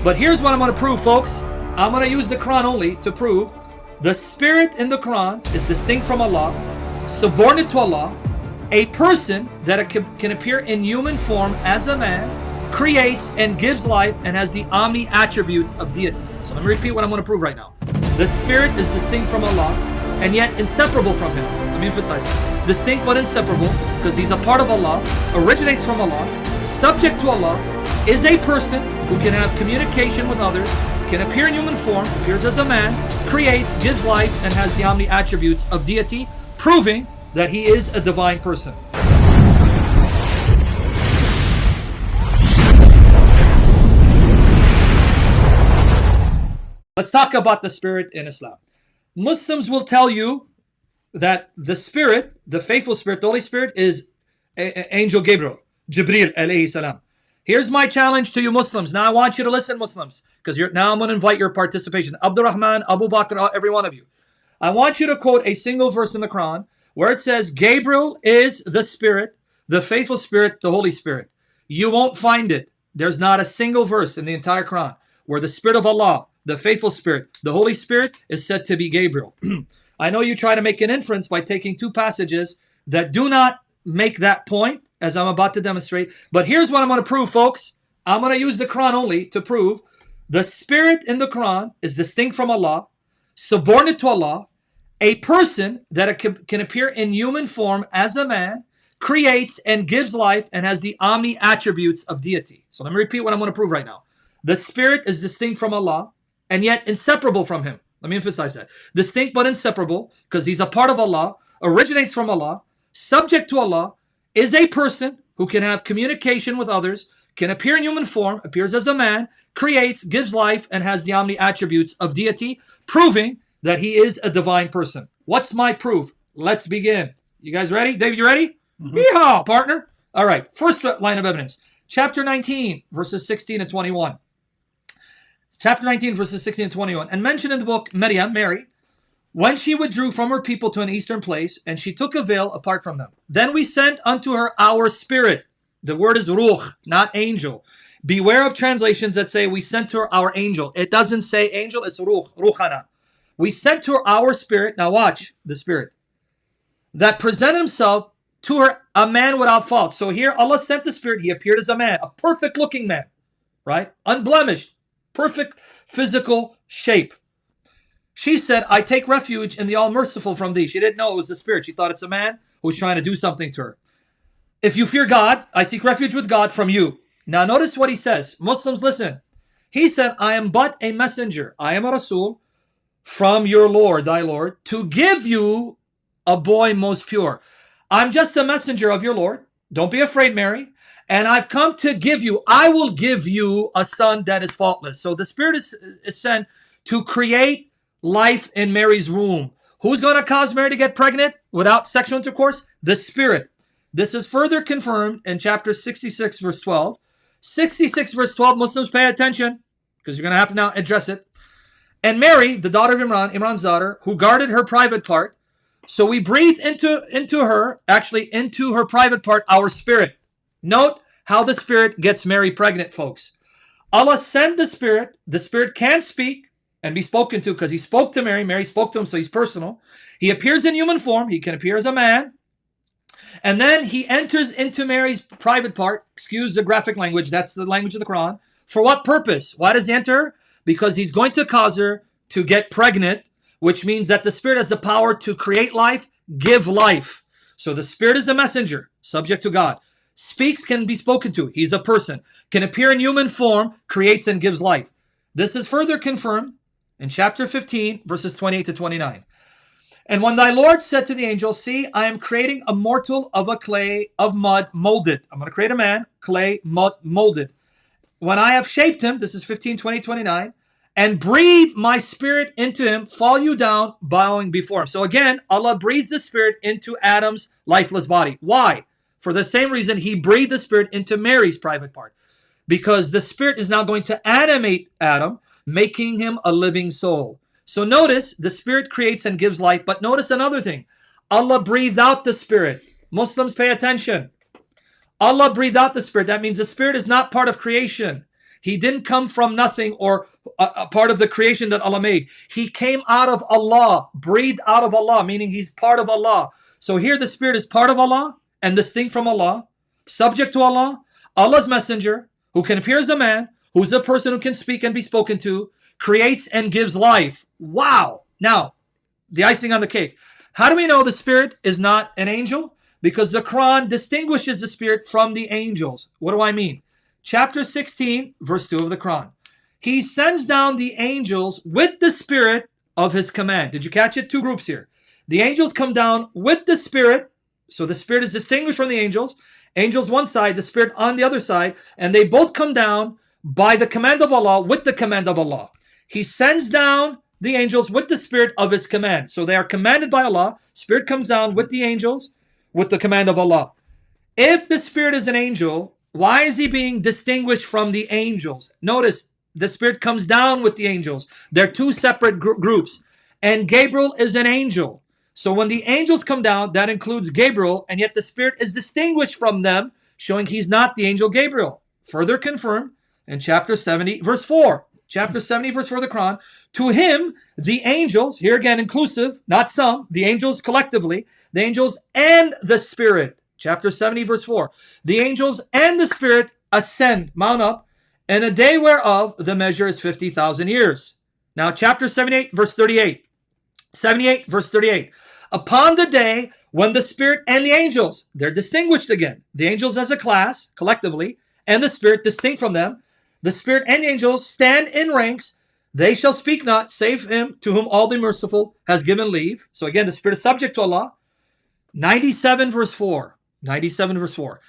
But here's what I'm going to prove, folks. I'm going to use the Quran only to prove the spirit in the Quran is distinct from Allah, subordinate to Allah, a person that can appear in human form as a man, creates and gives life, and has the omni attributes of deity. So let me repeat what I'm going to prove right now. The spirit is distinct from Allah and yet inseparable from Him. Let me emphasize that. Distinct but inseparable, because He's a part of Allah, originates from Allah, subject to Allah, is a person who can have communication with others, can appear in human form, appears as a man, creates, gives life, and has the omni attributes of deity, proving that He is a divine person. Let's talk about the spirit in Islam. Muslims will tell you that the spirit, the faithful spirit, the Holy Spirit, is Angel Gabriel, Jibreel alayhi salam. Here's my challenge to you Muslims. Now I want you to listen, Muslims, because now I'm going to invite your participation. Abdurrahman, Abu Bakr, every one of you. I want you to quote a single verse in the Quran where it says Gabriel is the spirit, the faithful spirit, the Holy Spirit. You won't find it. There's not a single verse in the entire Quran where the spirit of Allah, the faithful spirit, the Holy Spirit, is said to be Gabriel. I know you try to make an inference by taking two passages that do not make that point, as I'm about to demonstrate. But here's what I'm going to prove, folks. I'm going to use the Quran only to prove the spirit in the Quran is distinct from Allah, subordinate to Allah, a person that can appear in human form as a man, creates and gives life, and has the omni attributes of deity. So let me repeat what I'm going to prove right now. The spirit is distinct from Allah and yet inseparable from Him. Let me emphasize that. Distinct but inseparable, because He's a part of Allah, originates from Allah, subject to Allah, is a person who can have communication with others, can appear in human form, appears as a man, creates, gives life, and has the omni attributes of deity, proving that He is a divine person. What's my proof? Let's begin. You guys ready? David, you ready? Mm-hmm. Yeehaw, partner. All right, first line of evidence. Chapter 19, verses 16 and 21. Chapter 19, verses 16 and 21. And mentioned in the book, Maryam, Mary, when she withdrew from her people to an eastern place, and she took a veil apart from them. Then we sent unto her our spirit. The word is ruh, not angel. Beware of translations that say we sent to her our angel. It doesn't say angel, it's ruh, ruhana. We sent to her our spirit. Now watch the spirit. That present himself to her a man without fault. So here Allah sent the spirit. He appeared as a man, a perfect looking man, right? Unblemished, perfect physical shape. She said, I take refuge in the All-Merciful from thee. She didn't know it was the spirit. She thought it's a man who was trying to do something to her. If you fear God, I seek refuge with God from you. Now notice what he says. Muslims, listen. He said, I am but a messenger. I am a Rasul from your Lord, thy Lord, to give you a boy most pure. I'm just a messenger of your Lord. Don't be afraid, Mary. And I've come to give you, I will give you a son that is faultless. So the Spirit is sent to create life in Mary's womb. Who's going to cause Mary to get pregnant without sexual intercourse? The Spirit. This is further confirmed in chapter 66, verse 12. 66, verse 12, Muslims pay attention, because you're going to have to now address it. And Mary, the daughter of Imran, Imran's daughter, who guarded her private part. So we breathe into her private part, our spirit. Note how the Spirit gets Mary pregnant, folks. Allah sent the Spirit. The Spirit can speak and be spoken to, because He spoke to Mary. Mary spoke to Him, so He's personal. He appears in human form. He can appear as a man. And then He enters into Mary's private part. Excuse the graphic language. That's the language of the Quran. For what purpose? Why does He enter? Because He's going to cause her to get pregnant, which means that the Spirit has the power to create life, give life. So the Spirit is a messenger, subject to God. Speaks, can be spoken to. He's a person. Can appear in human form, creates and gives life. This is further confirmed in chapter 15, verses 28 to 29. And when thy Lord said to the angel, see, I am creating a mortal of a clay of mud molded. I'm going to create a man, clay, mud, molded. When I have shaped him, this is 15, 20, 29, and breathe my spirit into him, fall you down, bowing before him. So again, Allah breathes the Spirit into Adam's lifeless body. Why? For the same reason He breathed the Spirit into Mary's private part. Because the Spirit is now going to animate Adam, making him a living soul. So notice, the Spirit creates and gives life. But notice another thing. Allah breathed out the Spirit. Muslims, pay attention. Allah breathed out the Spirit. That means the Spirit is not part of creation. He didn't come from nothing or a part of the creation that Allah made. He came out of Allah, breathed out of Allah, meaning he's part of Allah. So here the Spirit is part of Allah and distinct from Allah, subject to Allah, Allah's messenger, who can appear as a man, who's a person who can speak and be spoken to, creates and gives life. Wow. Now, the icing on the cake. How do we know the Spirit is not an angel? Because the Quran distinguishes the Spirit from the angels. What do I mean? Chapter 16, verse 2 of the Quran. He sends down the angels with the Spirit of his command. Did you catch it? Two groups here. The angels come down with the Spirit. So the Spirit is distinguished from the angels. Angels one side, the Spirit on the other side. And they both come down by the command of Allah, with the command of Allah. He sends down the angels with the Spirit of his command. So they are commanded by Allah. Spirit comes down with the angels, with the command of Allah. If the Spirit is an angel, why is he being distinguished from the angels? Notice, the Spirit comes down with the angels. They're two separate groups. And Gabriel is an angel. So when the angels come down, that includes Gabriel, and yet the Spirit is distinguished from them, showing he's not the angel Gabriel. Further confirmed in chapter 70, verse 4. Chapter 70, verse 4 of the Quran. To him, the angels, here again inclusive, not some, the angels collectively, the angels and the Spirit. Chapter 70, verse 4. The angels and the Spirit ascend, mount up, in a day whereof the measure is 50,000 years. Now, chapter 78, verse 38. 78, verse 38. Upon the day when the Spirit and the angels, they're distinguished again. The angels as a class, collectively, and the Spirit distinct from them. The Spirit and the angels stand in ranks. They shall speak not, save him to whom all the merciful has given leave. So again, the Spirit is subject to Allah. 97, verse 4. 97, verse 4.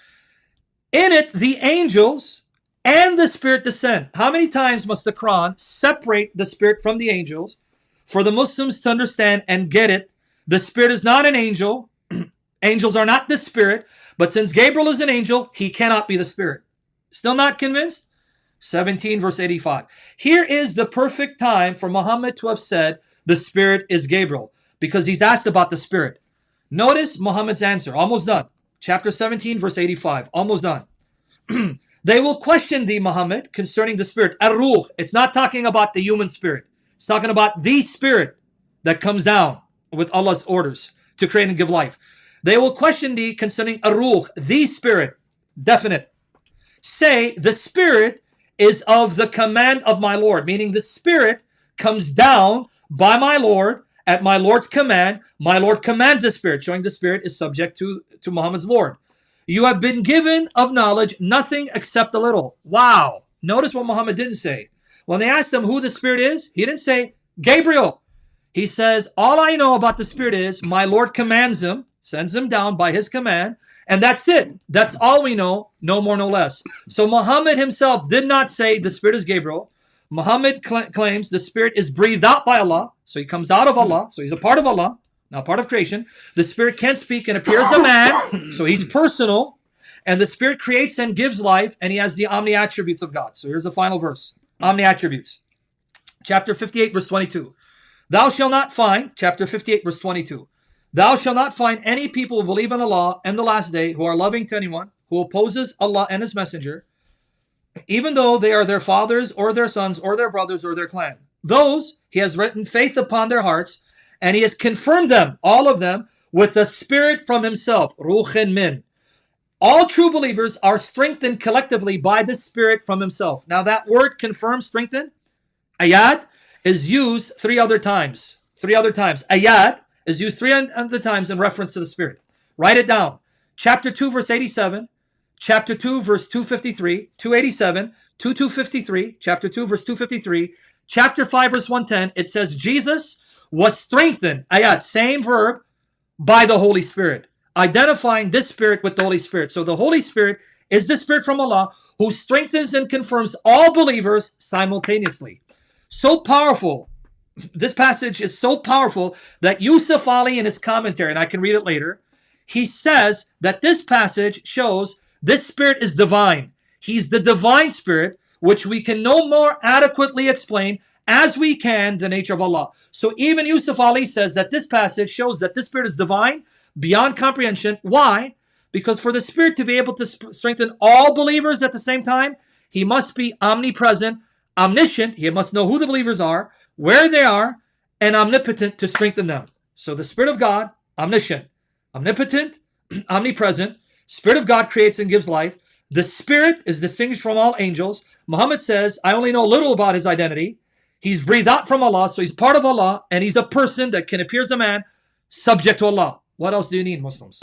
In it, the angels and the Spirit descend. How many times must the Quran separate the Spirit from the angels for the Muslims to understand and get it? The Spirit is not an angel. Angels are not the Spirit. But since Gabriel is an angel, he cannot be the Spirit. Still not convinced? 17, verse 85. Here is the perfect time for Muhammad to have said the Spirit is Gabriel, because he's asked about the Spirit. Notice Muhammad's answer. Almost done. Chapter 17, verse 85. Almost done. They will question thee, Muhammad, concerning the Spirit. Ar-Ruh. It's not talking about the human spirit. It's talking about the Spirit that comes down with Allah's orders to create and give life. They will question thee concerning Ar-Ruh, the Spirit. Definite. Say, the Spirit is of the command of my Lord, meaning the Spirit comes down by my Lord at my Lord's command. My Lord commands the Spirit, showing the Spirit is subject to Muhammad's Lord. You have been given of knowledge nothing except a little. Wow. Notice what Muhammad didn't say. When they asked him who the Spirit is, he didn't say Gabriel. He says, all I know about the Spirit is my Lord commands him, sends him down by his command, and that's it. That's all we know, no more, no less. So Muhammad himself did not say the Spirit is Gabriel. Muhammad claims the Spirit is breathed out by Allah. So he comes out of Allah. So he's a part of Allah, not part of creation. The Spirit can't speak and appear as a man. So he's personal. And the Spirit creates and gives life. And he has the omni-attributes of God. So here's the final verse. Omni-attributes. Chapter 58, verse 22. Thou shalt not find, chapter 58, verse 22. Thou shalt not find any people who believe in Allah and the last day who are loving to anyone who opposes Allah and his messenger, even though they are their fathers or their sons or their brothers or their clan. Those he has written faith upon their hearts, and he has confirmed them, all of them, with the Spirit from himself, Ruhin Min. All true believers are strengthened collectively by the Spirit from himself. Now that word confirm, strengthen, ayat, is used three other times. Ayat is used three other times in reference to the Spirit. Write it down. Chapter 2, verse 87. Chapter 2, verse 253. 287. 253. Chapter 2, verse 253. Chapter 5, verse 110. It says Jesus was strengthened. Ayat, same verb, by the Holy Spirit. Identifying this Spirit with the Holy Spirit. So the Holy Spirit is the Spirit from Allah who strengthens and confirms all believers simultaneously. So powerful. This passage is so powerful that Yusuf Ali in his commentary, and I can read it later, he says that this passage shows this Spirit is divine. He's the divine Spirit, which we can no more adequately explain as we can the nature of Allah. So even Yusuf Ali says that this passage shows that this Spirit is divine, beyond comprehension. Why? Because for the Spirit to be able to strengthen all believers at the same time, He must be omnipresent, omniscient. He must know who the believers are, where they are, and omnipotent to strengthen them. So the Spirit of God, omniscient, omnipotent, omnipresent. Spirit of God creates and gives life. The Spirit is distinguished from all angels. Muhammad says, I only know little about his identity. He's breathed out from Allah, so he's part of Allah, and he's a person that can appear as a man, subject to Allah. What else do you need, Muslims?